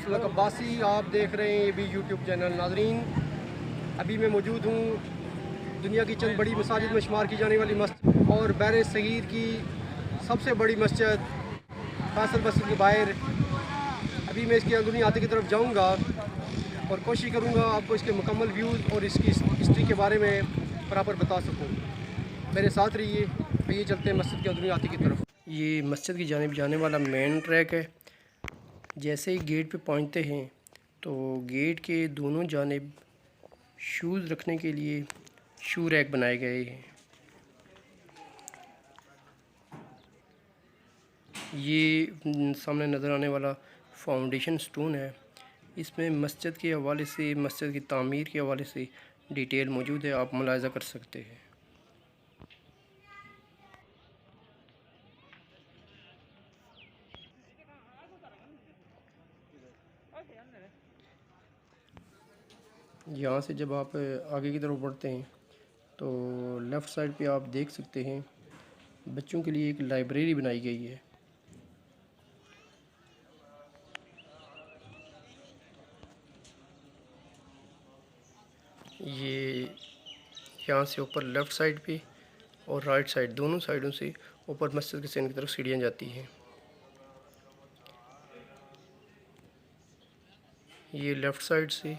असलक अब्बासी, आप देख रहे हैं ये भी यूट्यूब चैनल। नाजरीन, अभी मैं मौजूद हूँ दुनिया की चंद बड़ी मसाजिद में शुमार की जाने वाली मस्जिद और बर सगीर की सबसे बड़ी मस्जिद फैसल मस्जिद के बाहर। अभी मैं इसके अंदरूनी आते की तरफ जाऊँगा और कोशिश करूँगा आपको इसके मुकम्मल व्यूज़ और इसकी हिस्ट्री के बारे में बराबर बता सकूँ। मेरे साथ रहिए। आइए चलते हैं मस्जिद के अंदरूनी आते की तरफ। ये मस्जिद की जानिब जाने वाला मेन ट्रैक है। जैसे ही गेट पे पहुंचते हैं तो गेट के दोनों जानिब शूज़ रखने के लिए शू रैक बनाए गए हैं। ये सामने नज़र आने वाला फाउंडेशन स्टोन है। इसमें मस्जिद के हवाले से, मस्जिद की तामीर के हवाले से डिटेल मौजूद है, आप मुलाहिज़ा कर सकते हैं। यहाँ से जब आप आगे की तरफ बढ़ते हैं तो लेफ़्ट साइड पे आप देख सकते हैं बच्चों के लिए एक लाइब्रेरी बनाई गई है। ये यहाँ से ऊपर लेफ़्ट साइड पे और राइट साइड दोनों साइडों से ऊपर मस्जिद के सेन की तरफ सीढ़ियाँ जाती हैं। ये लेफ़्ट साइड से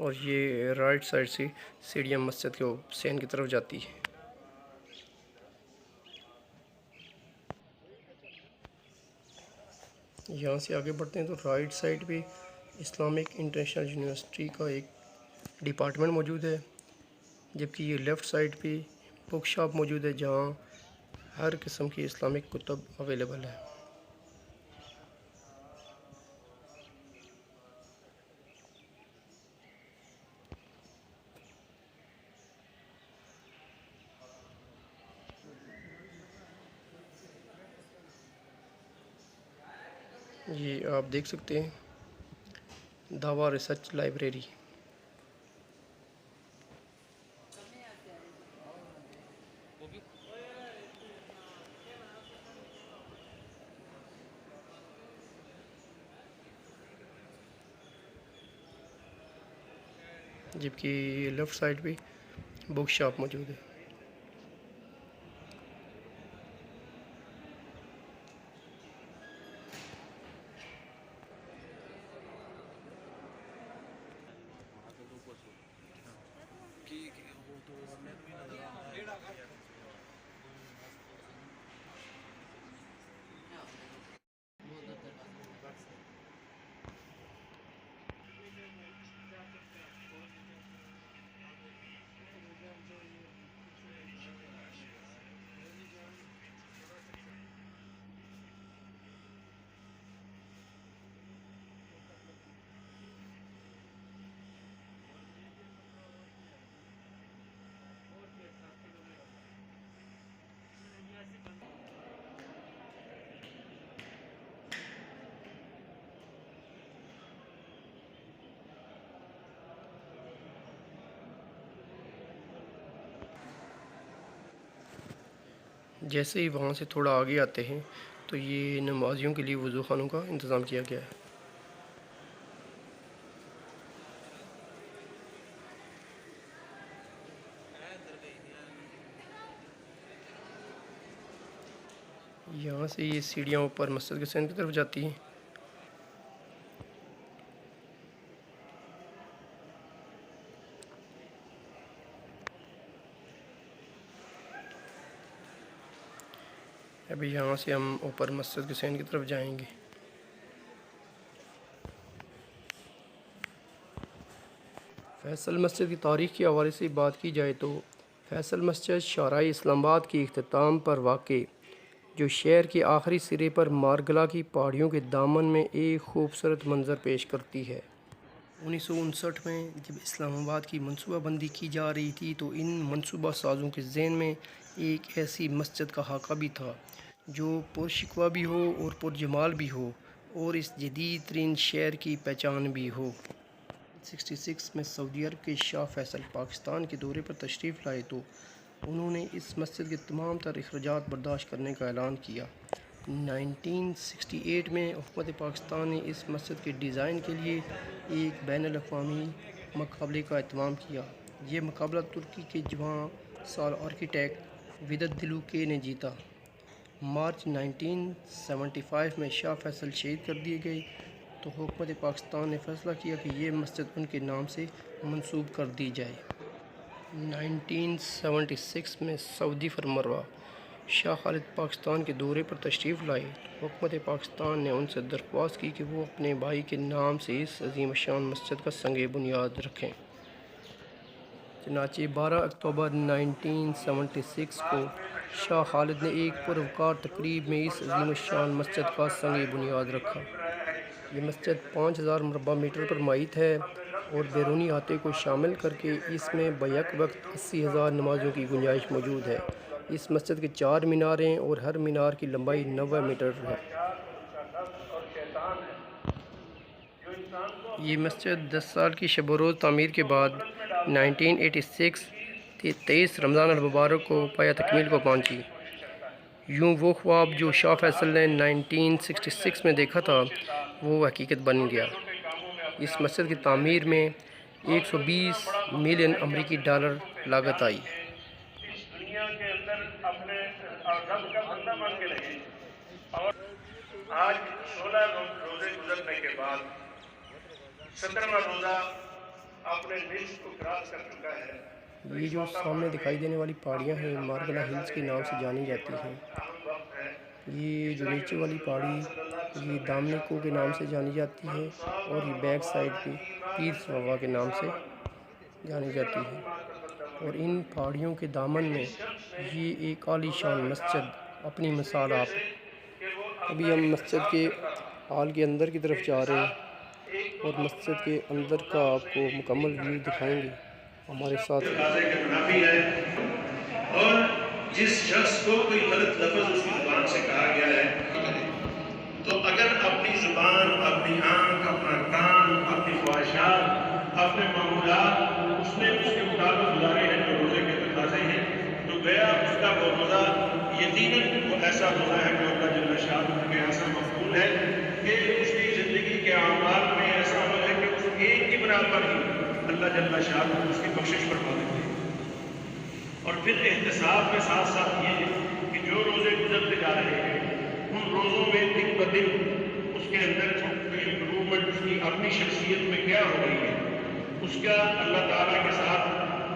और ये राइट साइड से सीढ़ियाँ मस्जिद के सेन की तरफ जाती है। यहाँ से आगे बढ़ते हैं तो राइट साइड पे इस्लामिक इंटरनेशनल यूनिवर्सिटी का एक डिपार्टमेंट मौजूद है, जबकि ये लेफ़्ट साइड पे बुक शॉप मौजूद है जहाँ हर किस्म की इस्लामिक कुतुब अवेलेबल है। ये आप देख सकते हैं दावा रिसर्च लाइब्रेरी। जबकि लेफ़्ट साइड पे बुक शॉप मौजूद है। जैसे ही वहाँ से थोड़ा आगे आते हैं तो ये नमाजियों के लिए वज़ू खानों का इंतज़ाम किया गया है। यहाँ से ये सीढ़ियाँ ऊपर मस्जिद के सेन की तरफ जाती हैं। अभी यहाँ से हम ऊपर मस्जिद के सेन की तरफ जाएंगे। फैसल मस्जिद की तारीख़ के हवाले से बात की जाए तो फैसल मस्जिद शाहराह इस्लामाबाद के अख्ताम पर वाक़, जो शहर के आखिरी सिरे पर मारगला की पहाड़ियों के दामन में एक खूबसूरत मंज़र पेश करती है। 1959 में जब इस्लामाबाद की मनसूबाबंदी की जा रही थी तो इन मनसूबा साज़ों के ज़हन में एक ऐसी मस्जिद का खाका भी था जो पुरशिकवा भी हो और पुरजमाल भी हो और इस जदीद तरीन शहर की पहचान भी हो। 66 में सऊदी अरब के शाह फैसल पाकिस्तान के दौरे पर तशरीफ़ लाए तो انہوں نے اس مسجد کے تمام تر اخراجات برداشت کرنے کا اعلان کیا۔ 1968 میں حکومت پاکستان نے اس مسجد کے ڈیزائن کے لیے ایک بین الاقوامی مقابلے کا اہتمام کیا۔ یہ مقابلہ ترکی کے جواں سال آرکیٹیکٹ ویدت دلوکے نے جیتا۔ مارچ 1975 میں شاہ فیصل شہید کر دیے گئے تو حکومت پاکستان نے فیصلہ کیا کہ یہ مسجد ان کے نام سے منسوب کر دی جائے۔ 1976 میں سعودی فرمانروا شاہ خالد پاکستان کے دورے پر تشریف لائے تو حکومت پاکستان نے ان سے درخواست کی کہ وہ اپنے بھائی کے نام سے اس عظیم الشان مسجد کا سنگ بنیاد رکھیں۔ چنانچہ 12 اکتوبر 1976 کو شاہ خالد نے ایک پروقار تقریب میں اس عظیم الشان مسجد کا سنگ بنیاد رکھا۔ یہ مسجد 5000 مربع میٹر پر محیط ہے اور بیرونی احاطے کو شامل کر کے اس میں بیک وقت 80,000 نمازوں کی گنجائش موجود ہے۔ اس مسجد کے 4 میناریں اور ہر مینار کی لمبائی 90 میٹر ہے۔ یہ مسجد 10 سال کی شب و روز تعمیر کے بعد 1986 23 رمضان المبارک کو پایہ تکمیل کو پہنچی۔ یوں وہ خواب جو شاہ فیصل نے 1966 میں دیکھا تھا وہ حقیقت بن گیا۔ اس مسجد کی تعمیر میں 120 ملین امریکی ڈالر لاگت آئی۔ آج 16 روزے گزرنے کے بعد 17واں روزہ اپنے نصف کو کراس کر چکا ہے۔ یہ جو سامنے دکھائی دینے والی پہاڑیاں ہیں مارگلا ہلز کے نام سے جانی جاتی ہیں۔ یہ جو نیچے والی پہاڑی یہ دامنیکو کے نام سے جانی جاتی ہے اور یہ بیک سائڈ پہ پیر سوا کے نام سے جانی جاتی ہے۔ اور ان پہاڑیوں کے دامن میں یہ ایک عالی شان مسجد اپنی مثال آپ۔ ابھی ہم مسجد کے ہال کے اندر کی طرف جا رہے ہیں اور مسجد کے اندر کا آپ کو مکمل ویو دکھائیں گے، ہمارے ساتھ۔ اور جس شخص کو کوئی غلط لفظ اس کی زبان سے کہا گیا ہے تو اگر اپنی زبان، اپنی آنکھ، اپنا کان، اپنی خواہشات، اپنے معمولات اس نے اس کے مطابق گزارے ہیں جو روزے کے تقاضے ہیں تو گیا اس کا وہ روزہ یقیناً وہ ایسا روزہ ہے جو اللہ جل شانہ کے ایسا مقبول ہے کہ اس کی زندگی کے اعمال میں ایسا عمل ہے کہ اس ایک کی بنا پر ہی اللہ جل شانہ اس کی بخشش فرما دیتے ہیں۔ اور پھر احتساب کے ساتھ ساتھ یہ ہے کہ جو روزے گزرتے جا رہے ہیں ان روزوں میں دن بدن اس کے اندر امپرومنٹ اس کی اپنی شخصیت میں کیا ہو رہی ہے، اس کا اللہ تعالیٰ کے ساتھ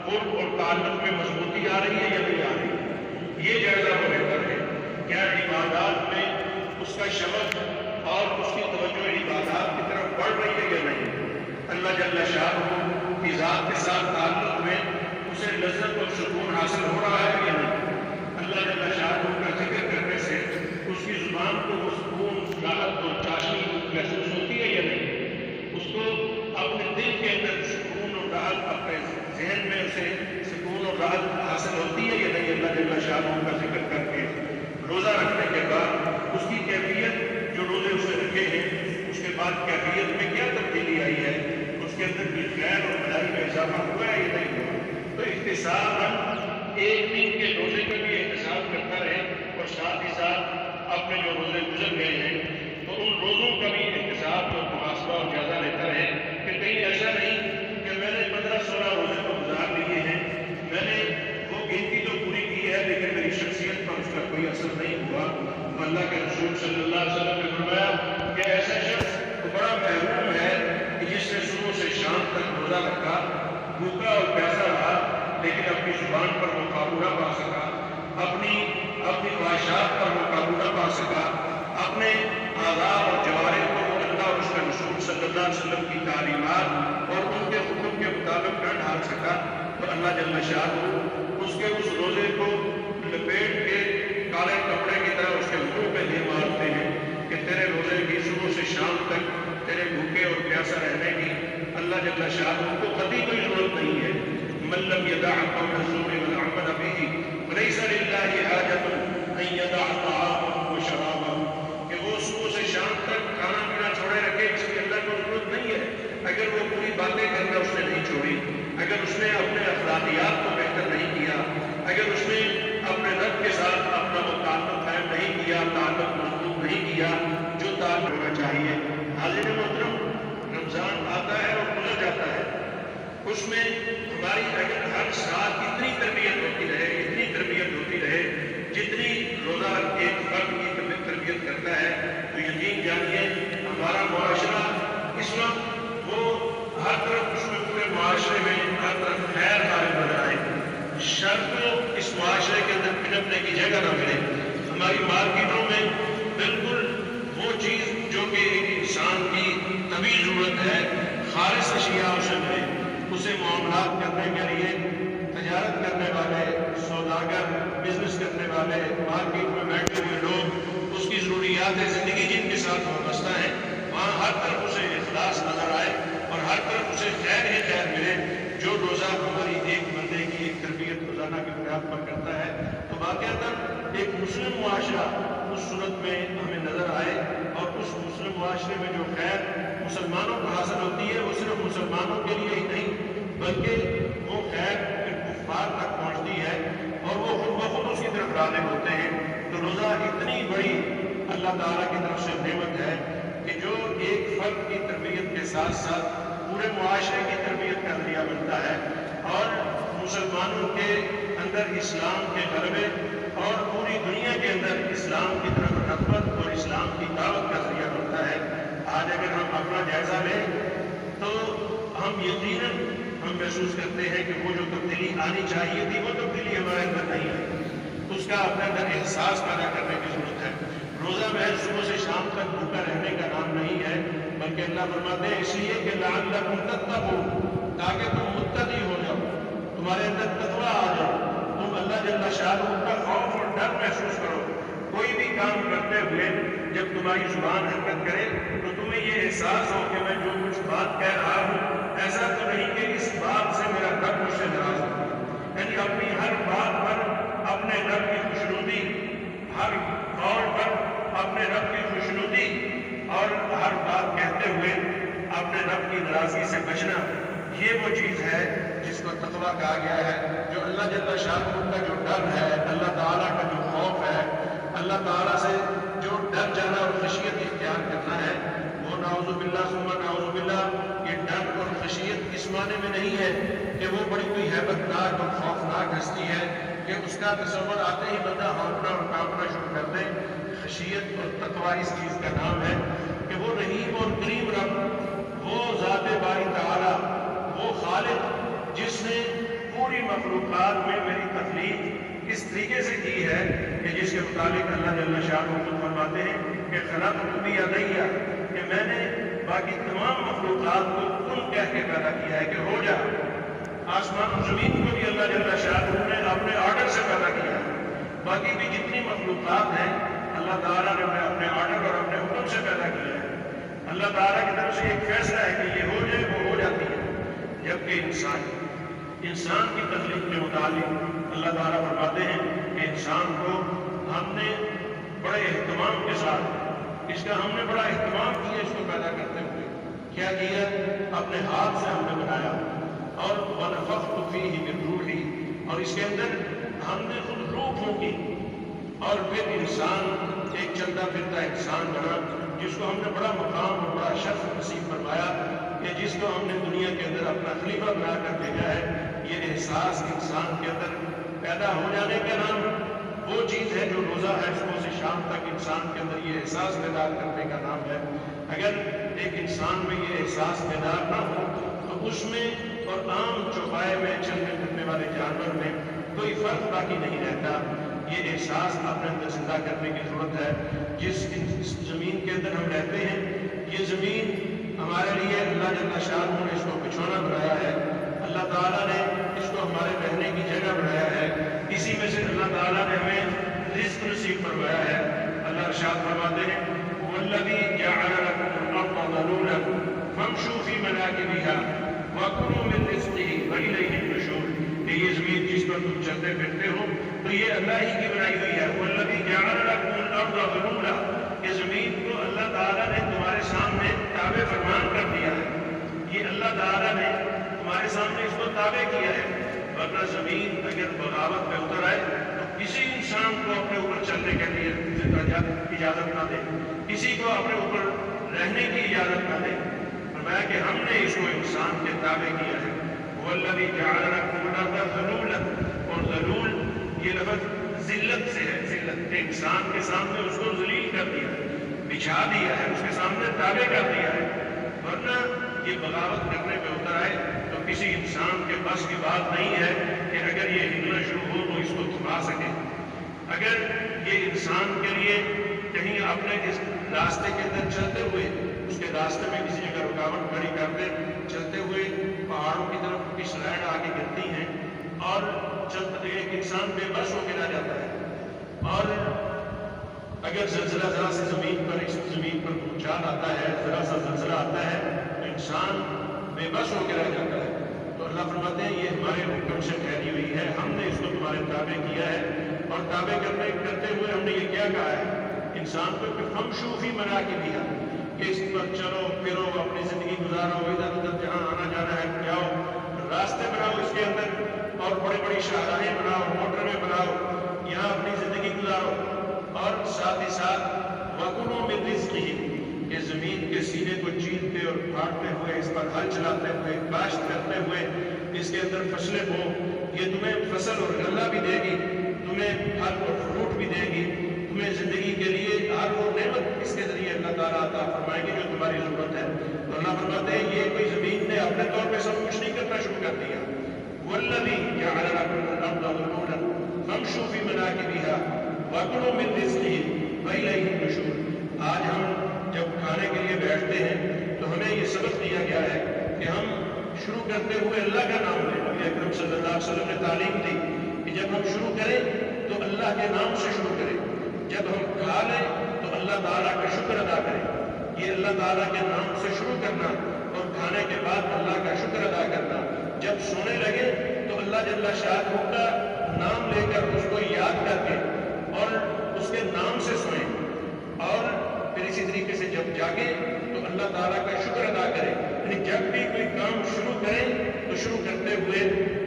قرب اور تعلق میں مضبوطی آ رہی ہے یا نہیں آ رہی ہے، یہ جائزہ وہ لیتا ہے۔ کیا عبادات میں اس کا شغف اور اس کی توجہ عبادات کی طرف بڑھ رہی ہے یا نہیں، اللہ جل شانہ کی ذات کے ساتھ تعلق میں اسے لذت اور سکون حاصل ہو رہا ہے یا نہیں، اللہ جل شانہ کا ذکر کرنے سے اس کی زبان کو وہ سکون، راحت اور چاشنی محسوس ہوتی ہے یا نہیں، اس کو اپنے دل کے اندر سکون اور راحت، اپنے ذہن میں اسے سکون اور راحت حاصل ہوتی ہے یا نہیں، اللہ جل شانہ کا ذکر کر کے روزہ رکھنے کے بعد اس کی کیفیت جو روزے اسے رکھے ہیں اس کے بعد کیفیت میں کیا تبدیلی آئی ہے، اس کے اندر بھی خیر اور بھلائی میں اضافہ ہوا ہے یا نہیں ہوا۔ تو احتساب ایک دن کے روزے کا بھی احتساب کرتا رہے اور ساتھ ہی ساتھ اپنے جو روزے گزر گئے ہیں تو ان روزوں کا بھی احتساب اور محاسبہ اور جائزہ لیتا رہے کہ کہیں ایسا نہیں کہ میں نے 15-16 روزے کو گزار لیے ہیں، میں نے وہ گنتی تو پوری کی ہے لیکن میری شخصیت پر اس کا کوئی اثر نہیں ہوا۔ اللہ کے رسول صلی اللہ علیہ وسلم نے فرمایا کہ ایسا شخص بڑا محروم ہے کہ جس نے صبح سے شام تک روزہ رکھا، بھوکا اور پیاسا رہا لیکن اپنی زبان پر وہ قابو نہ پا سکا، اپنی خواہشات پر وہ قابو نہ پا سکا، اپنے اعضاء اور جوارح کو اللہ اور اس کے رسول صلی اللہ علیہ وسلم کی تعلیمات اور ان کے حکم کے مطابق نہ ڈھال سکا تو اللہ جل شانہ اس کے اس روزے کو لپیٹ کے کالے کپڑے کی طرح اس کے منہ پہ دے مارتے ہیں کہ تیرے روزے کی صبح سے شام تک تیرے بھوکے اور پیاسا رہنے کی اللہ جل شانہ کو کبھی کوئی ضرورت نہیں ہے۔ من لم يدع قول الزور والعمل به وليس لله حاجة ان يدع طعامه وشرابه، کہ وہ صبح سے شام تک کھانا پینا چھوڑے رکھے، اس کی اللہ کو ضرورت نہیں ہے۔ اگر وہ پوری باتیں کرنا اس نے نہیں چھوڑی، اگر اس نے اپنے اخلاقیات کو بہتر نہیں کیا، اگر اس किया, ताल्लुक मजबूत नहीं किया जो ताल्लुक होना चाहिए। हाज़िर मोहतरम, रमज़ान आता है और गुजर जाता है, उसमें हमारी अगर हर साल इतनी तरबियत होती रहे जितनी रोज़ा एक फर्द की तरबियत करता है, तो यकीन जानिए हमारा मुआशरा इस वक्त वो हर तरफ, उसमें पूरे मुआशरे में हर तरफ खैर हाल नजर आए। शर को इस मुआशरे के अंदर पिनपने की जगह न मिले। हमारी मार्केटों में बिल्कुल वो चीज़ जो कि एक इंसान की तभी ज़रूरत है, खालिस अशिया उसे मिले। उसे मामलात करने के लिए तजारत करने वाले, सौदागर, बिजनेस करने वाले, मार्केट में बैठे हुए लोग, उसकी ज़रूरियात ज़िंदगी जिनके साथ वाबस्ता है, वहाँ हर तरफ उसे इखलास नजर आए और हर तरफ उसे खैर ही खैर मिले। जो रोज़ा हमारी एक बंदे की एक तरबियत रोज़ाना की बुनियाद पर करता है, तो वाक़अतन एक मुस्लिम मुआशरा उस सूरत में हमें नज़र आए और उस मुस्लिम मुआशरे में जो खैर मुसलमानों को हासिल होती है, वो सिर्फ मुसलमानों के लिए ही नहीं, बल्कि वो खैर कुफ्फार तक पहुँचती है और वो खुद ब खुद उसकी तरफ राग़िब होते हैं। तो रोज़ा इतनी बड़ी अल्लाह ताला की तरफ से नेमत है कि जो एक फर्द की तरबियत के साथ साथ पूरे मुआशरे की तरबियत का ज़रिया बनता है और मुसलमानों के अंदर इस्लाम के गलबे और पूरी दुनिया के अंदर इस्लाम की तरफ रग़बत और इस्लाम की दावत का ज़रिया बनता है। आज अगर हम अपना जायज़ा लें तो हम यकीनन हम महसूस करते हैं कि वो जो तब्दीली आनी चाहिए थी, वो तब्दीली हमारे अंदर नहीं है। उसका अपने अंदर एहसास पैदा करने की ज़रूरत है। रोज़ा महज सुबह से शाम तक भूखा रहने का नाम नहीं है, बल्कि अल्लाह फरमाते हैं इसलिए कि लअल्लकुम तत्तक़ून, ताकि तुम मुत्तक़ी हो जाओ, तुम्हारे अंदर तक़वा आ जाए, तुम अल्लाह जल्ल शाअनुहु का खौफ और डर महसूस करो। कोई भी काम करते हुए जब तुम्हारी जुबान हरकत करे तो तुम्हें ये एहसास हो कि मैं जो कुछ बात कह रहा हूँ, ऐसा तो नहीं कि इस बात से मेरा रब मुझसे नाराज़ हो। यानी अपनी हर बात पर अपने रब की खुशनुदी, हर कौल पर अपने रब की खुशनुदी और हर बात कहते हुए अपने रब की नाराज़गी से बचना, ये वो चीज़ है जिसको तक़वा कहा गया है। जो अल्लाह जल्ल शाअनुहु का जो डर है, अल्लाह ताला का जो खौफ है, अल्लाह ताला से जो डर जाना और खशियत इख्तियार करना है, वो नाउज़ुबिल्लाह सुम्मा नाउज़ुबिल्लाह, ये डर और खशियत इस माने में नहीं है कि वो बड़ी कोई हैबतनाक और खौफनाक हस्ती है कि उसका तसव्वुर आते ही बंदा हाँफना और कांपना शुरू कर दे। खशियत और तक़वा इस चीज़ का नाम है कि वो रहीम और करीम रब, वो ज़ात बारी तआला, वो खालिक जिसने पूरी मखलूक़ात में मेरी तख्लीक इस तरीके से की है कि जिसके मुताबिक अल्लाह जल्ल शाअनुहु फरमाते हैं कि खलक़तु बियदैया, कि मैंने बाकी तमाम मखलूक़ात को कुन कह के पैदा किया है कि हो जा। आसमान और ज़मीन को भी अल्लाह जल्ल शाअनुहु ने अपने ऑर्डर से पैदा किया है। बाकी भी जितनी मखलूक़ात हैं अल्लाह ताला ने अपने ऑर्डर और अपने हुक्म से पैदा किया है। अल्लाह ताला की तरफ से एक फैसला है कि ये हो जाए, वो हो जाती है। जबकि इंसान की तख्लीक के मुताबिक अल्लाह ताला फरमाते हैं कि इंसान को हमने बड़े एहतमाम के साथ, इसका हमने बड़ा एहतमाम किया, इसको पैदा करते हुए क्या किया, अपने हाथ से हमने बनाया और वनफ़ख़्तु फ़ीहि मिन रूही, और इसके अंदर हमने खुद रूह फूंकी और फिर इंसान एक चलता फिरता इंसान बना, जिसको हमने बड़ा मकाम और बड़ा शर्फ नसीब फरमाया कि जिसको हमने दुनिया के अंदर अपना खलीफा बना कर भेजा है। ये एहसास इंसान के अंदर पैदा हो जाने का नाम वो चीज़ है जो रोज़ा है, सुबह से शाम तक इंसान के अंदर ये एहसास पैदा करने का नाम है। अगर एक इंसान में ये एहसास पैदा ना हो तो उसमें और आम चौपाए में चलने फिरने वाले जानवर में कोई फ़र्क बाकी नहीं रहता। ये एहसास अपने अंदर जिंदा करने की ज़रूरत है। जिस ज़मीन के अंदर हम रहते हैं, ये ज़मीन हमारे लिए अल्लाह जल्ल शाअनुहु ने इसको बिछौना बनाया है, अल्लाह ताला ने इसको हमारे रहने की जगह बनाया है। इसी में से अल्लाह ताला ने हमें रिज़्क़ नसीब फरमाया है। अल्लाह इरशाद फरमाते हैं वल्लज़ी जअल लकुमुल अर्ज़ ज़लूलन फम्शू फ़ी मनाकिबिहा वकुलू मिन रिज़्क़िही व इलैहि नुशूर। ये ज़मीन जिस पर तुम चलते फिरते हो तो ये अल्लाह ही की बनाई हुई है। वल्लज़ी जअल लकुमुल अर्ज़ ज़लूला, ये ज़मीन को अल्लाह ताला ने तुम्हारे सामने ताबे फरमान कर दिया है। ये अल्लाह ताला ने तुम्हारे सामने इसको ताबे किया है। वरना ज़मीन अगर बगावत में उतर आए तो किसी इंसान को अपने ऊपर चलने के लिए इजाज़त ना दें, किसी को अपने ऊपर रहने की इजाज़त ना दें। फरमाया कि हमने इसको इंसान के ताबे किया है। वल्लज़ी जअल लकुम अर्ज़ ज़लूलन, और ज़लूल ये लफ्ज़ ज़िल्लत से है, ज़िल्लत के इंसान के सामने उसको ज़लील कर दिया है, बिछा दिया है, उसके सामने ताबे कर दिया है। वरना ये बगावत करने पे उतर आए तो किसी इंसान के बस की बात नहीं है कि अगर ये हिलना शुरू हो तो इसको थमा सके। अगर ये इंसान के लिए कहीं अपने इस रास्ते के अंदर चलते हुए उसके रास्ते में किसी जगह रुकावट खड़ी कर दे, चलते हुए पहाड़ों की तरफ की स्लाइड आगे गिरती हैं और चलते एक इंसान बेबस होकर रह जाता है। और अगर ज़लज़ला ज़रा से ज़मीन पर भूचाल आता है, ज़रा सा ज़लज़ला आता है तो इंसान बेबस होकर रह जाता है। तो अल्लाह फरमाते हैं ये हमारे हुक्म से ठहरी हुई है, हमने इसको तुम्हारे ताबे किया है। और ताबे करते हुए हमने ये क्या कहा है इंसान को कि फमशू फी मनाकिबिहा, कि इस पर चलो फिरो, अपनी ज़िंदगी गुजारो, इधर उधर जहाँ आना जाना है जाओ, रास्ते बनाओ इसके अंदर, और बड़ी बड़ी शाहराहें बनाओ, मोटरवे बनाओ, यहाँ अपनी ज़िंदगी गुजारो। और साथ ही साथ वकुलू मिन रिज़्क़िही, कि ज़मीन के सीने को चीरते और फाड़ते हुए, इस पर हल चलाते हुए, काश्त करते हुए इसके अंदर फसलें बो, ये तुम्हें फसल और गल्ला भी देगी, तुम्हें फल और फ्रूट भी देगी, तुम्हें ज़िंदगी के लिए हर वो नेमत इसके ज़रिए अल्लाह ताला अता फरमाएगी जो तुम्हारी ज़रूरत है। तो अल्लाह फरमाते हैं ये कोई ज़मीन ने अपने तौर पे सब कुछ नहीं करना शुरू कर दिया। वल्लज़ी जअल लकुम अर्ज़ ज़लूलन फमशू फी मनाकिबिहा वकुलू मिन रिज़्क़िही व इलैहि नुशूर। आज हम जब खाने के लिए बैठते हैं तो हमें ये सबक दिया गया है कि हम शुरू करते हुए अल्लाह का नाम लें। नबी अकरम सल्लल्लाहु अलैहि वसल्लम ने तालीम दी कि जब हम शुरू करें तो अल्लाह के नाम से शुरू करें, जब हम खा लें तो अल्लाह ताला का शुक्र अदा करें। ये अल्लाह ताला के नाम से शुरू करना और खाने के बाद अल्लाह का शुक्र अदा करना। जब सोने लगे तो अल्लाह जल्ला शाह का नाम लेकर उसको याद करके और उसके नाम से सोएं, और फिर इसी तरीके से जब जागे तो अल्लाह ताला का शुक्र अदा करें। यानी जब भी कोई काम शुरू करें तो शुरू करते हुए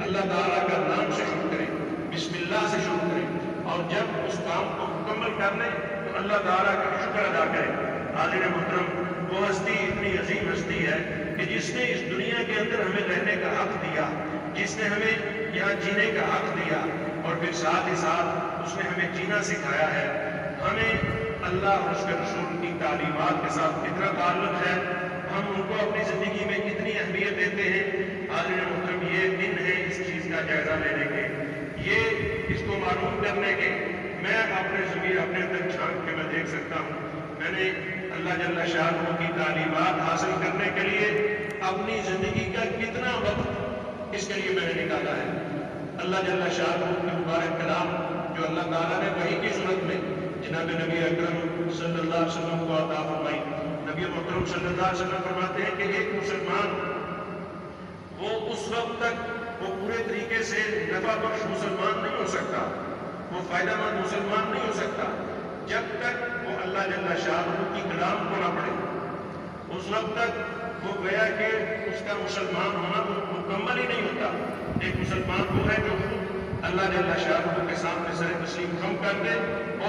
अल्लाह ताला का नाम से शुरू करें, बिस्मिल्लाह से शुरू करें, और जब उस काम को मुकम्मल कर लें तो अल्लाह ताला का शुक्र अदा करें। हाज़िर मुहतरम, वो हस्ती इतनी अजीम हस्ती है कि जिसने इस दुनिया के अंदर हमें रहने का हक दिया, जिसने हमें यहाँ जीने का हक दिया, और फिर साथ ही साथ उसने हमें जीना सिखाया है। हमें अल्लाह और उसके रसूल की तालीमात के साथ कितना ताल्लुक़ है, हम उनको अपनी ज़िंदगी में कितनी अहमियत देते हैं। हाज़िर मुहतरम, ये दिन है इस चीज़ का जायज़ा लेने के, ये इसको मालूम करने के। मैं अपने ज़मीर अपने अंदर झांक के मैं देख सकता हूँ, मैंने अल्लाह जल्ला शाह की तालीमात हासिल करने के लिए अपनी ज़िंदगी का कितना वक्त इसके लिए मैंने निकाला है। अल्लाह जल्ला शाह की मुबारक कलाम जो अल्लाह ताला ने वही की सूरत में जनाब नबी अकरम सल्लल्लाहु अलैहि वसल्लम को अता फरमाई। नबी मुहतरम सल्लल्लाहु अलैहि वसल्लम फरमाते हैं कि एक मुसलमान वो उस वक्त तक वो पूरे तरीके से नफा बख्श मुसलमान नहीं हो सकता, वो फ़ायदेमंद मुसलमान नहीं हो सकता जब तक वो अल्लाह जल्ला शाह की कलाम को ना पढ़े। उस वक्त तक वो गया कि उसका मुसलमान होना वो मुकम्मल ही नहीं होता। एक मुसलमान वो है जो अल्लाह जल्ला शाह के सामने सर तस्लीम खम कर दे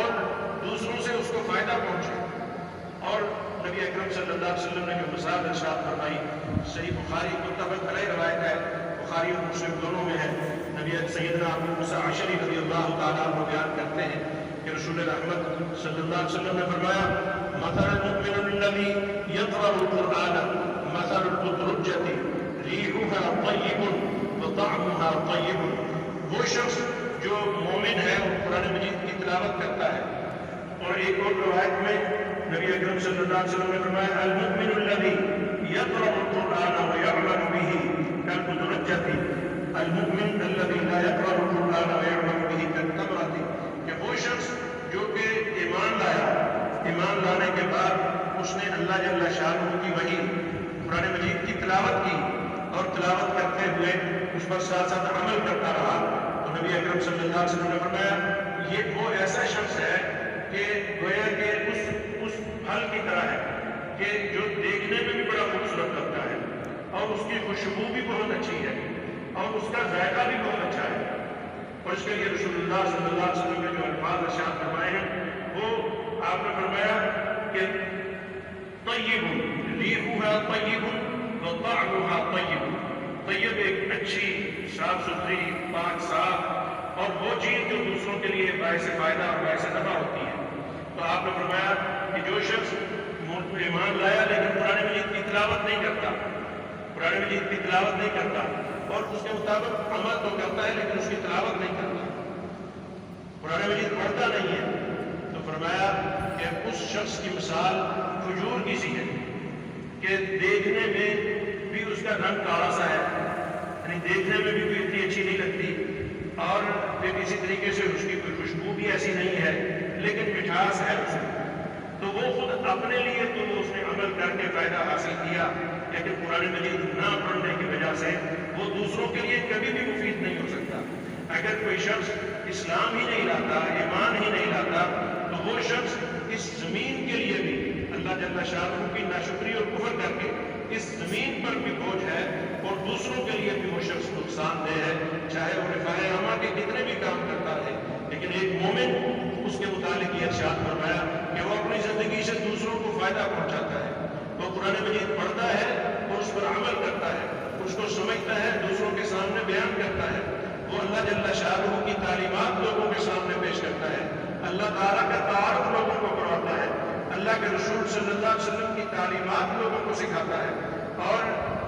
और दूसरों से उसको फ़ायदा पहुँचे। और नबी अकरम सल्लल्लाहु अलैहि वसल्लम ने जो मिसाल इरशाद फरमाई, सही बुखारी मुत्तफ़क़ अलैह रवायत है, बुखारी और मुस्लिम दोनों में है। नबी सैयदना अबू मूसा अशअरी रज़ियल्लाहु तआला अन्हु बयान करते हैं कि रसूल रहमत सल्लल्लाहु अलैहि वसल्लम ने फरमाया, मसलुल मुमिनिल्लज़ी यक़रअुल क़ुरआन मसलुल क़ुद्रुज्जति रीहुहा तय्यिबुन व तअमुहा तय्यिबुन। वो शख्स जो मोमिन है वो कुरान मजीद की तिलावत करता है। और एक और रवायत में नबी अकरम सल्लल्लाहु अलैहि वसल्लम ने फरमाया, अल मुमिनुल्लज़ी यक़रअुल क़ुरआन व यअमलु बिही कल क़ुद्रुज्जति अल मुमिन अल्लज़ी ला यक़रअुल क़ुरआन व यअमलु बिही कल तमरति। कि वो शख्स जो कि ईमान लाया, ईमान लाने के बाद उसने अल्लाह जल्ला शाह की वही कुरान मजीद की तिलावत की और तिलावत करते हुए उस पर साथ साथ अमल करता रहा, तो नबी अकरम सल्लल्लाहु अलैहि वसल्लम ने फरमाया ये वो ऐसा शख्स है कि गोया के उस फल की तरह है कि जो देखने में भी बड़ा खूबसूरत लगता है और उसकी खुशबू भी बहुत अच्छी है और उसका जायका भी बहुत अच्छा है। और इसके लिए रसूलुल्लाह सल्लल्लाहु अलैहि वसल्लम ने जो अल्फाज इरशाद फरमाए हैं वो آپ نے فرمایا کہ طیب ریحھا طیب وطعمھا طیب، طیب ایک اچھی صاف ستھری پاک صاف اور وہ چیز جو دوسروں کے لیے باعث فائدہ اور باعث نفع ہوتی ہے۔ تو آپ نے فرمایا کہ جو شخص ایمان لایا لیکن قرآن مجید کی تلاوت نہیں کرتا، قرآن مجید کی تلاوت نہیں کرتا اور اس کے مطابق عمل تو کرتا ہے لیکن اس کی تلاوت نہیں کرتا، قرآن مجید پڑھتا نہیں ہے، تو فرمایا کہ اس شخص کی مثال کھجور کی سی ہے کہ دیکھنے میں بھی اس کا رنگ کالا سا ہے، یعنی دیکھنے میں بھی کوئی اتنی اچھی نہیں لگتی اور پھر کسی طریقے سے اس کی کوئی خوشبو بھی ایسی نہیں ہے لیکن مٹھاس ہے اس میں، تو وہ خود اپنے لیے تو اس نے عمل کر کے فائدہ حاصل کیا لیکن قرآن مجید نہ پڑھنے کی وجہ سے وہ دوسروں کے لیے کبھی بھی مفید نہیں ہو سکتا۔ اگر کوئی شخص اسلام ہی نہیں لاتا، ایمان ہی نہیں لاتا، تو وہ شخص اس زمین کے لیے بھی اللہ جل شانہ کی ناشکری اور کفر کر کے اس زمین پر بھی بوجھ ہے اور دوسروں کے لیے بھی وہ شخص نقصان دہ ہے، چاہے وہ رفاہ عامہ کے کتنے بھی کام کرتا ہے۔ لیکن ایک مومن اس کے متعلق یہ ارشاد فرمایا کہ وہ اپنی زندگی سے دوسروں کو فائدہ پہنچاتا ہے، وہ قرآن مجید پڑھتا ہے اور اس پر عمل کرتا ہے، اس کو سمجھتا ہے، دوسروں کے سامنے بیان کرتا ہے، وہ اللہ جل شانہ کی تعلیمات لوگوں کے سامنے پیش کرتا ہے، اللہ تعالیٰ کا تعارف لوگوں کو کرواتا ہے، اللہ کے رسول صلی اللہ علیہ وسلم کی تعلیمات لوگوں کو سکھاتا ہے اور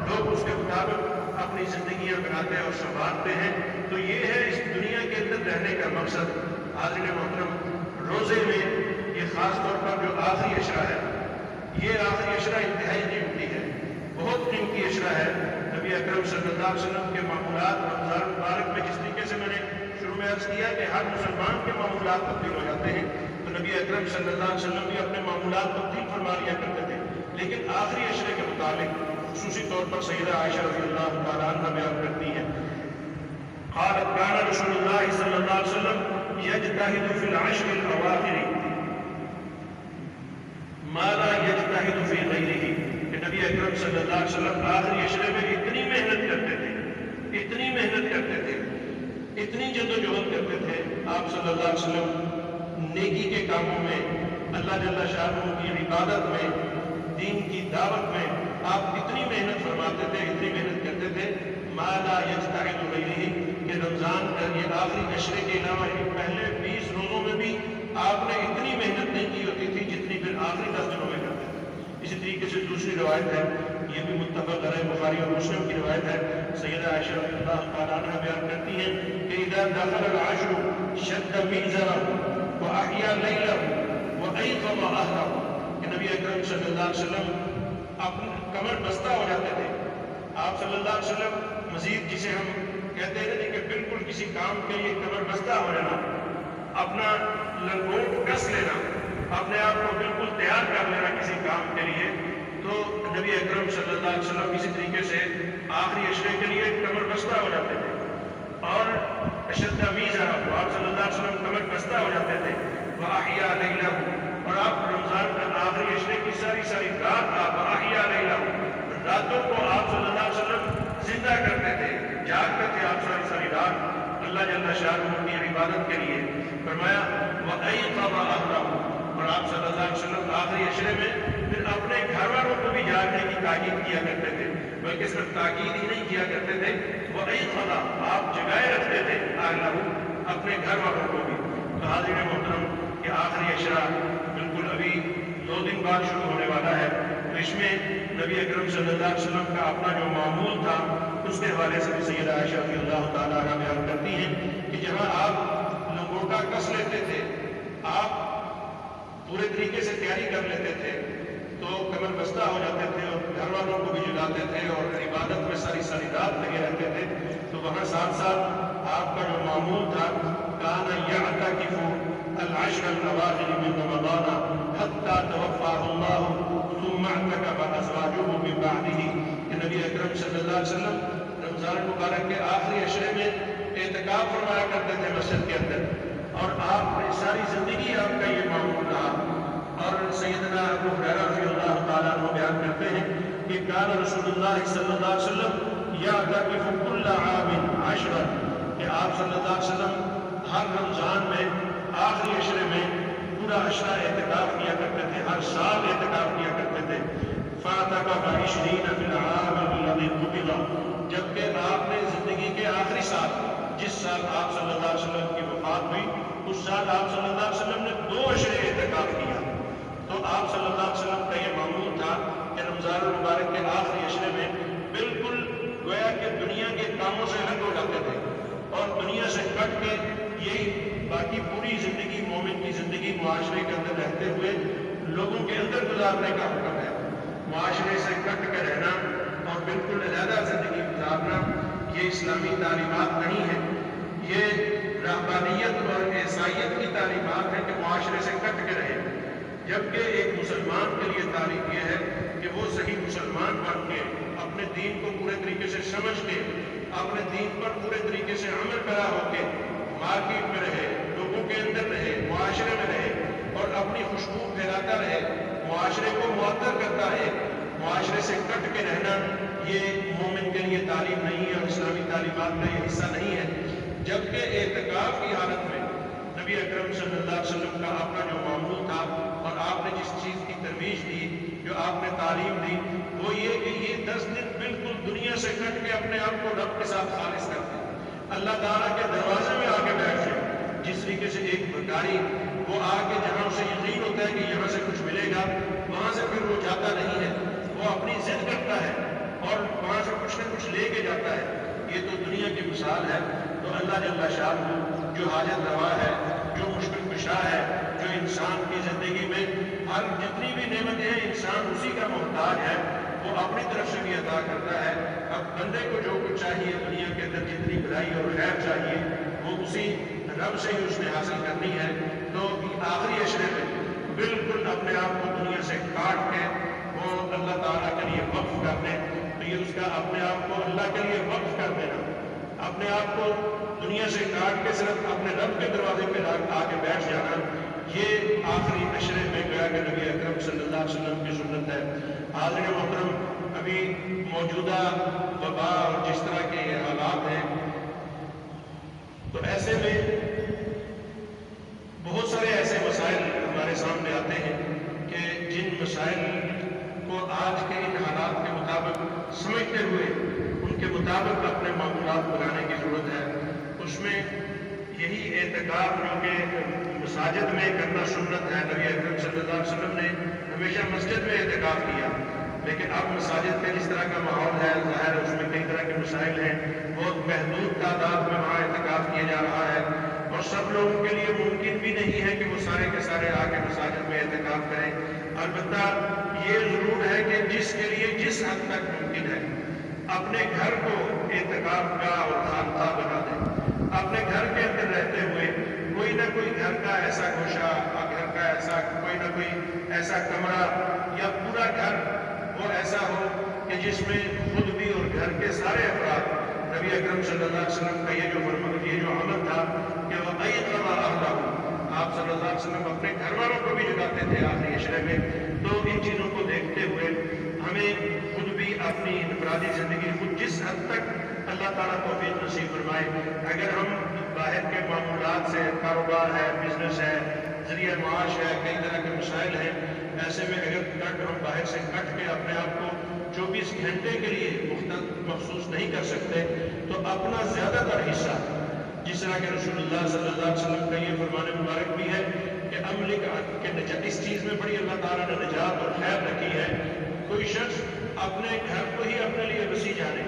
لوگ اس کے مطابق اپنی زندگیاں بناتے اور سنوارتے ہیں۔ تو یہ ہے اس دنیا کے اندر رہنے کا مقصد۔ حاضرین محترم، روزے میں یہ خاص طور پر جو آخری عشرہ ہے، یہ آخری عشرہ انتہائی قیمتی ہے، بہت قیمتی عشرہ ہے۔ نبی اکرم صلی اللہ علیہ وسلم کے معمولات رمضان مبارک میں جس طریقے سے میں نے شروع میں عرض کیا کہ ہر مسلمان کے معمولات تبدیل ہو جاتے ہیں، تو نبی اکرم صلی اللہ علیہ وسلم بھی اپنے معمولات تبدیل فرما لیا کرتے تھے، لیکن آخری عشرے کے متعلق خصوصی طور پر سیدہ عائشہ رضی اللہ تعالیٰ عنہ بیان کرتی ہیں، قالت كان رسول الله صلی اللہ علیہ وسلم يجتهد في العشر الأواخر ما لا يجتهد في غيره، کہ نبی اکرم صلی اللہ علیہ وسلم آخری عشرے میں اتنی محنت کرتے تھے، اتنی محنت کرتے تھے، اتنی جدوجہد کرتے تھے آپ صلی اللہ علیہ وسلم نیکی کے کاموں میں، اللہ جل شانہ کی عبادت میں، دین کی دعوت میں آپ اتنی محنت فرماتے تھے، اتنی محنت کرتے تھے، ما لا يجتهد غيره، کہ رمضان کا یہ آخری عشرے کے علاوہ پہلے 20 روزوں میں بھی آپ نے اتنی محنت نہیں کی ہوتی تھی جتنی پھر آخری 10 دنوں میں کرتے تھے۔ اسی طریقے سے دوسری روایت ہے، یہ بھی متفق علیہ بخاری اور مسلم کی روایت ہے، سیدہ عائشہ رضی اللہ تعالیٰ عنہ بیان کرتی ہیں کہ اذا دخل العشر شد میزره واحیا لیلہ وایقظ اہلہ، کہ نبی اکرم صلی اللہ علیہ وسلم اپنے کمر بستہ ہو جاتے تھے۔ آپ صلی اللہ علیہ وسلم مزید جسے ہم کہتے ہیں کہ بالکل کسی کام کے لیے کمر بستہ ہو جانا، اپنا لنگوٹ کس لینا، اپنے آپ کو بالکل تیار کر لینا کسی کام کے لیے، تو نبی اکرم صلی اللہ علیہ وسلم اسی طریقے سے آخری عشرے کے لیے کمر بستہ ہو جاتے تھے اور اشد میزہ، آپ صلی اللہ علیہ وسلم کمر بستہ ہو جاتے تھے، وَأَحْيَا لَيْلَهُ، اور آپ رمضان کا آخری عشرے کی ساری رات آپ وَأَحْيَا لَيْلَهُ، راتوں کو آپ صلی اللہ علیہ وسلم زندہ کرتے تھے، جاگتے تھے آپ ساری رات اللہ جل شانہ کی عبادت کے لیے۔ فرمایا وَأَيْقَظَ أَهْلَهُ، اور آپ صلی اللہ علیہ وسلم آخری عشرے میں پھر اپنے گھر والوں کو بھی جاگنے کی تاکید کیا کرتے تھے، بلکہ صرف تاکید ہی نہیں کیا کرتے تھے، وَأَيْقَظَ، آپ جگائے رکھتے تھے أَهْلَهُ، اپنے گھر والوں کو بھی۔ تو حاضرین محترم، کہ آخری عشرہ بالکل ابھی 2 دن بعد شروع ہونے والا ہے، تو اس میں نبی اکرم صلی اللہ علیہ وسلم کا اپنا جو معمول تھا اس کے حوالے سے بھی سیدہ عائشہ رضی اللہ تعالیٰ عنہ بیان کرتی ہیں کہ جہاں آپ لنگوٹا کس لیتے تھے، آپ پورے طریقے سے تیاری کر لیتے تھے، تو کمر بستہ ہو جاتے تھے اور گھر والوں کو بھی جگاتے تھے اور عبادت میں ساری رات لگے رہتے تھے، تو وہاں ساتھ ساتھ آپ کا جو معمول تھا کان یعتکف العشر الاواخر من رمضان حتی توفاہ اللہ ثم اعتکف ازواجہ من بعدہ، کہ نبی اکرم صلی اللہ علیہ وسلم رمضان مبارک کے آخری عشرے میں اعتکاف فرمایا کرتے تھے مسجد کے اندر، اور آپ نے ساری زندگی آپ کا یہ معمول رہا۔ اور سیدنا ابو ہریرہ رضی اللہ تعالیٰ عنہ بیان کرتے ہیں کہ کان رسول اللہ صلی اللہ علیہ وسلم یعتکف کل عام عشرا، کہ آپ صلی اللہ علیہ وسلم ہر رمضان میں آخری عشرے میں पूरा अशरा एहतिकाफ किया करते थे, हर साल एहतिकाफ किया करते थे। जबकि आपने जिंदगी के आखिरी साल, जिस साल आप सल्लल्लाहु अलैहि वसल्लम की वफात हुई, उस साल आप सल्लल्लाहु अलैहि वसल्लम ने 2 अशरे एहतिकाफ किया। तो आप सल्लल्लाहु अलैहि वसल्लम का ये मामूल था कि रमज़ान मुबारक के आखिरी अशरे में बिल्कुल गोया कि दुनिया के कामों से अलग हो जाते थे और दुनिया से कट के यही बाकी पूरी जिंदगी, मोमिन की जिंदगी मुआशरे के अंदर रहते हुए लोगों के अंदर गुजारने का हुक्म है। मुआशरे से कट के रहना और बिल्कुल अलहदा जिंदगी गुजारना ये इस्लामी तालीमात नहीं है, ये रहबानियत और ईसाइयत की तालीमात है कि मुआशरे से कट के रहे। जबकि एक मुसलमान के लिए तालीम यह है कि वो सही मुसलमान बन के अपने दीन को पूरे तरीके से समझ के अपने दीन पर पूरे तरीके से अमल करा होके मार्केट में रहे, लोगों के अंदर रहे, मुआशरे में रहे और अपनी खुशबू फैलाता रहे, मुआशरे को मुअत्तर करता है। मुआशरे से कट के रहना ये मोमिन के लिए तालीम नहीं है और इस्लामी तालीमात का ये हिस्सा नहीं है। जबकि एहतिकाफ की हालत में नबी अकरम सल्लल्लाहु अलैहि वसल्लम का अपना जो मामूल था और आपने जिस चीज़ की तरवीज दी, जो आपने तालीम दी, वो ये कि ये 10 दिन बिल्कुल दुनिया से कट के अपने आप को रब के साथ खालिस करते, अल्लाह ताला के दरवाजे में आके बैठ जाए। जिस तरीके से एक भिखारी वो आके जहाँ उसे यकीन होता है कि यहाँ से कुछ मिलेगा, वहाँ से फिर वो जाता नहीं है, वो अपनी जिद करता है और वहाँ से कुछ न कुछ लेके जाता है। ये तो दुनिया की मिसाल है। तो अल्लाह जल्ला शाह जो हाजत रवा है, जो मुश्किल कुशा है, जो इंसान की ज़िंदगी में हर जितनी भी नेमतें हैं इंसान उसी का मोहताज है, वो अपनी तरफ से भी अदा करता है। अब बंदे को जो कुछ चाहिए दुनिया के अंदर, जितनी भलाई और खैर चाहिए, वो उसी रब से ही उसने हासिल करनी है। तो आखिरी अशरे में बिल्कुल अपने आप को दुनिया से काट के वो अल्लाह ताला के लिए वक्फ कर दे, तो ये उसका अपने आप को अल्लाह के लिए वक्फ कर देना, अपने आप को दुनिया से काट के सिर्फ अपने रब के दरवाजे पे आके बैठ जाना, ये आखिरी अशरे में गया कि नबी अकरम सल्लल्लाहु अलैहि वसल्लम की सुन्नत है। हाज़िर मोहतरम, अभी मौजूदा वबा और जिस तरह के हालात हैं, तो ऐसे में बहुत सारे ऐसे मसाइल हमारे सामने आते हैं कि जिन मसाइल को आज के इन हालात के मुताबिक समझते हुए उनके मुताबिक अपने मामूलात बनाने की ज़रूरत है। उसमें यही एहतिकाफ जो कि मसाजिद में करना सुन्नत है, नबी अकरम सल्लल्लाहु अलैहि वसल्लम ने हमेशा मस्जिद में एहतिकाफ किया, लेकिन अब मसाजिद में जिस तरह का माहौल है, ज़ाहिर उसमें कई तरह के मसाइल हैं, बहुत महदूद तादाद में वहाँ एहतिकाफ किया जा रहा है और सब लोगों के लिए मुमकिन भी नहीं है कि वो सारे के सारे आके मसाजिद में एहतिकाफ करें। अलबत्ता ये ज़रूर है कि जिसके लिए जिस हद तक मुमकिन है अपने घर को एहतिकाफ का और खानका बना दें। अपने घर के अंदर रहते हुए कोई ना कोई घर का ऐसा गोशा, घर का ऐसा कोई ना कोई ऐसा कमरा या पूरा घर वो ऐसा हो कि जिसमें खुद भी और घर के सारे अफराद, नबी अकरम सल्लल्लाहु अलैहि वसल्लम का ये जो अमल था कि वह आप सल्लल्लाहु अलैहि वसल्लम अपने घर वालों को भी जगाते थे आखिरी अशरे में। तो इन चीज़ों को देखते हुए हमें खुद भी अपनी इनफरादी ज़िंदगी खुद जिस हद तक अल्लाह ताला तौफीक नसीब फरमाए, अगर हम बाहर के मामूलात से, कारोबार है, बिजनेस है, ज़रिया माश है, कई तरह के मसाइल हैं, ऐसे में अगर हम बाहर से कट के अपने आप को 24 घंटे के लिए महसूस नहीं कर सकते, तो अपना ज़्यादातर हिस्सा, जिस तरह के रसूलुल्लाह सल्लल्लाहु अलैहि वसल्लम का ये फरमान मुबारक भी है कि अमल के इस चीज़ में बड़ी अल्लाह ताला ने निजात और खैर रखी है। कोई शख्स अपने घर को ही अपने लिए वसी जाने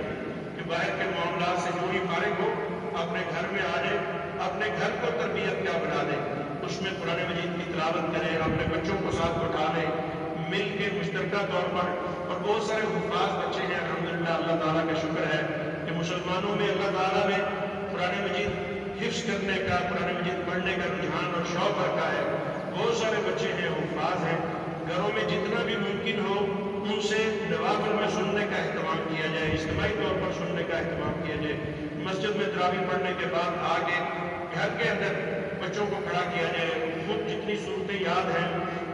कि बाहर के मामलात से जो ही फारिग हो अपने घर में आ जाए, अपने घर को तरबियत क्या बना दे, उसमें कुरान मजीद की तिलावत करें, अपने बच्चों को साथ उठा लें, मिल के मुश्तरका तौर पर। और बहुत सारे हुफ़ाज़ बच्चे हैं, अल्हम्दुलिल्लाह, अल्लाह ताला का शुक्र है कि मुसलमानों में अल्लाह ताला ने कुरान मजीद हिफ्ज़ करने का, कुरान मजीद पढ़ने का रुझान और शौक़ रखा है। बहुत सारे बच्चे हैं, हुफ़ाज़ हैं। घरों में जितना भी मुमकिन हो उनसे नवाफिल में सुनने का अहतमाम किया जाए, इज्तिमाई तौर पर सुनने का अहतमाम किया जाए। मस्जिद में तरावी पढ़ने के बाद आगे घर के अंदर बच्चों को खड़ा किया जाए, खुद जितनी सूरतें याद हैं।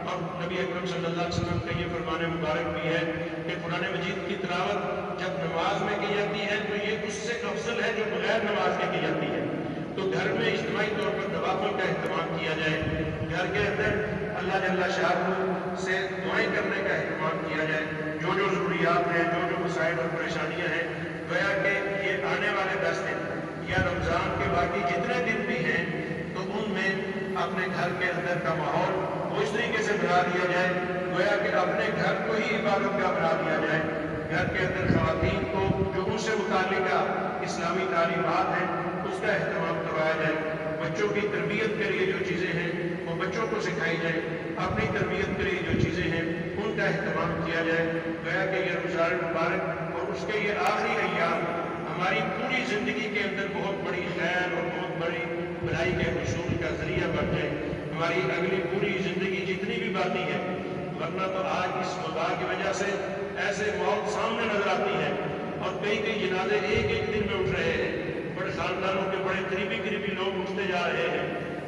और नबी अकरम सल्लल्लाहु अलैहि वसल्लम का ये फरमान मुबारक भी है कि कुरान मजीद की तिलावत जब नमाज में की जाती है तो ये उससे अफजल है जो बगैर नमाज के की जाती है। تو گھر میں اجتماعی طور پر نوافل کا اہتمام کیا جائے، گھر کے اندر اللہ جل شاہ سے دعائیں کرنے کا اہتمام کیا جائے، جو ضروریات ہیں، جو مسائل اور پریشانیاں ہیں، گویا کہ یہ آنے والے 10 دن یا رمضان کے باقی جتنے دن بھی ہیں تو ان میں اپنے گھر کے اندر کا ماحول وہ اس طریقے سے بنا دیا جائے، گویا کہ اپنے گھر کو ہی عبادت کا بنا دیا جائے، گھر کے اندر خواتین کو جو ان سے متعلقہ اسلامی تعلیمات ہیں اس کا اہتمام کروایا جائے، بچوں کی تربیت کے لیے جو چیزیں ہیں وہ بچوں کو سکھائی جائے، اپنی تربیت کے لیے جو چیزیں ہیں ان کا اہتمام کیا جائے، گویا کہ یہ رمضان مبارک اور اس کے یہ آخری ایام ہماری پوری زندگی کے اندر بہت بڑی خیر اور بہت بڑی بھلائی کے حصول کا ذریعہ بن جائے، ہماری اگلی پوری زندگی جتنی بھی باقی ہے، ورنہ تو آج اس وبا کی وجہ سے ایسے موت سامنے نظر آتی ہے اور کئی جنازے ایک دن میں اٹھ رہے ہیں، بڑے خاندانوں کے بڑے قریبی لوگ اٹھتے جا رہے ہیں،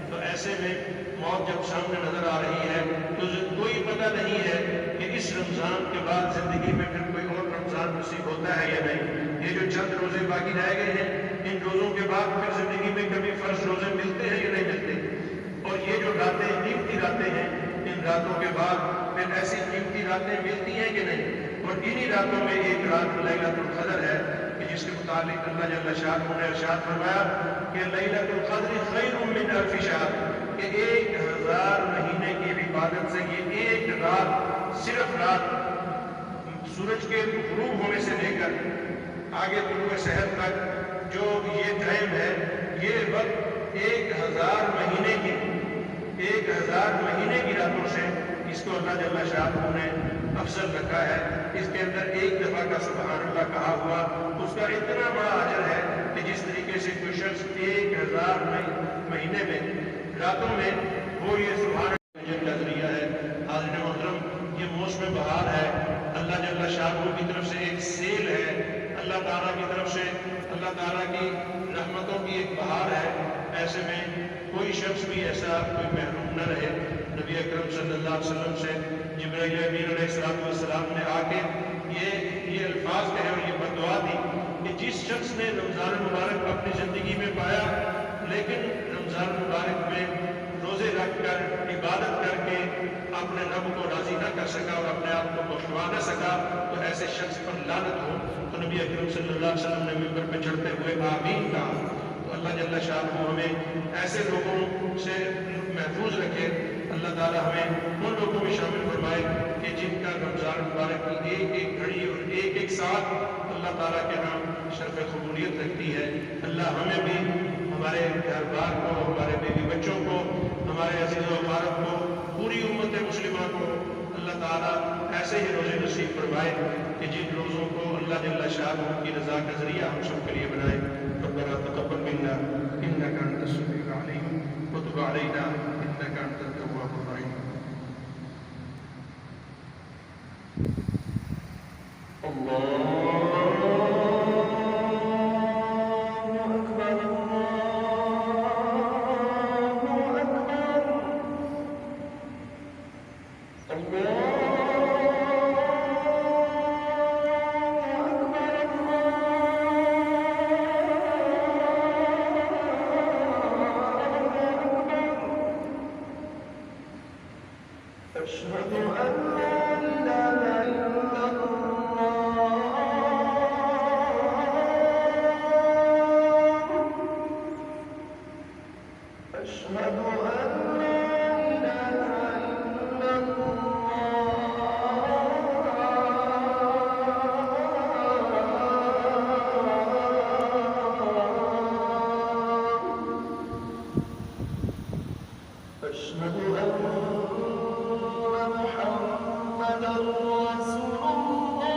تو ایسے میں موت جب سامنے نظر آ رہی ہے تو کوئی پتہ نہیں ہے کہ اس رمضان کے بعد زندگی میں پھر کوئی اور رمضان نصیب ہوتا ہے یا نہیں، یہ جو چند روزے باقی رہ گئے ہیں ان روزوں کے بعد پھر زندگی میں کبھی فرض روزے ملتے ہیں یا نہیں ملتے، اور یہ جو راتیں قیمتی راتیں ہیں ان راتوں کے بعد پھر ایسی قیمتی راتیں ملتی ہیں کہ نہیں، اور انہی راتوں میں ایک رات لیلۃ القدر ہے کہ جس کے متعلق اللہ جل شانہ نے ارشاد فرمایا کہ لیلۃ القدر خیر من الف شہر، کہ 1000 مہینے کی عبادت سے یہ ایک رات، صرف رات سورج کے غروب ہونے سے لے کر آگے طلوع سحر تک جو یہ ٹائم ہے، یہ وقت 1000 مہینے کی راتوں سے اس کو اللہ جل شانہ نے افضل رکھا ہے، اس کے اندر ایک دفعہ کا سبحان اللہ کہا ہوا اس کا اتنا بڑا اجر ہے کہ جس طریقے سے کوئی شخص 1000 مہینے میں راتوں میں وہ یہ سبحان اللہ کا ذریعہ ہے۔ حاضرین محترم، یہ موسم بہار ہے، اللہ جل شانہ کی طرف سے ایک سیل ہے، اللہ تعالیٰ کی طرف سے اللہ تعالیٰ کی رحمتوں کی ایک بہار ہے، ایسے میں کوئی شخص بھی ایسا کوئی محروم نہ رہے۔ نبی اکرم صلی اللہ علیہ وسلم سے جبرائیل امین علیہ السلام نے آ کے یہ الفاظ کہے اور یہ بددعا دی کہ جس شخص نے رمضان مبارک اپنی زندگی میں پایا لیکن رمضان مبارک میں روزے رکھ کر عبادت کر کے اپنے رب کو راضی نہ کر سکا اور اپنے آپ کو بخشوا نہ سکا تو ایسے شخص پر لعنت ہو، تو نبی اکرم صلی اللہ علیہ وسلم نے ممبر پہ چڑھتے ہوئے آمین کہا۔ تو اللہ جل شانہ ہمیں ایسے لوگوں سے محفوظ رکھے، اللہ تعالیٰ ہمیں ان لوگوں میں شامل فرمائے کہ جن کا رمضان مبارک کی ایک گھڑی اور ایک ساتھ اللہ تعالیٰ کے نام شرف قبولیت رکھتی ہے۔ اللہ ہمیں بھی، ہمارے گھر بار کو، ہمارے بیوی بچوں کو، ہمارے عزیز و اقارب کو، پوری امت مسلمہ کو اللہ تعالیٰ ایسے ہی روزے نصیب فرمائے کہ جن روزوں کو اللہ جل شانہ کی رضا کا ذریعہ ہم سب کے لیے بنائے۔ ربنا تقبل منا انک انت السمیع العلیم وتب علینا انک انت التواب الرحیم۔ أشهد أن محمدا رسول الله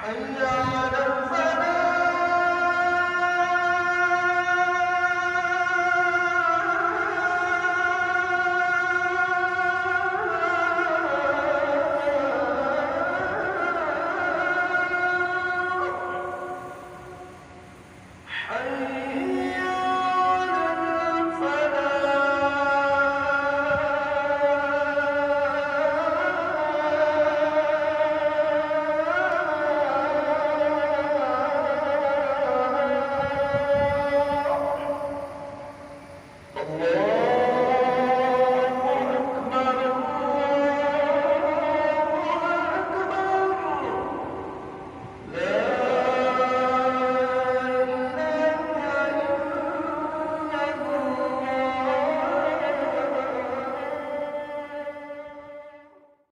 انجام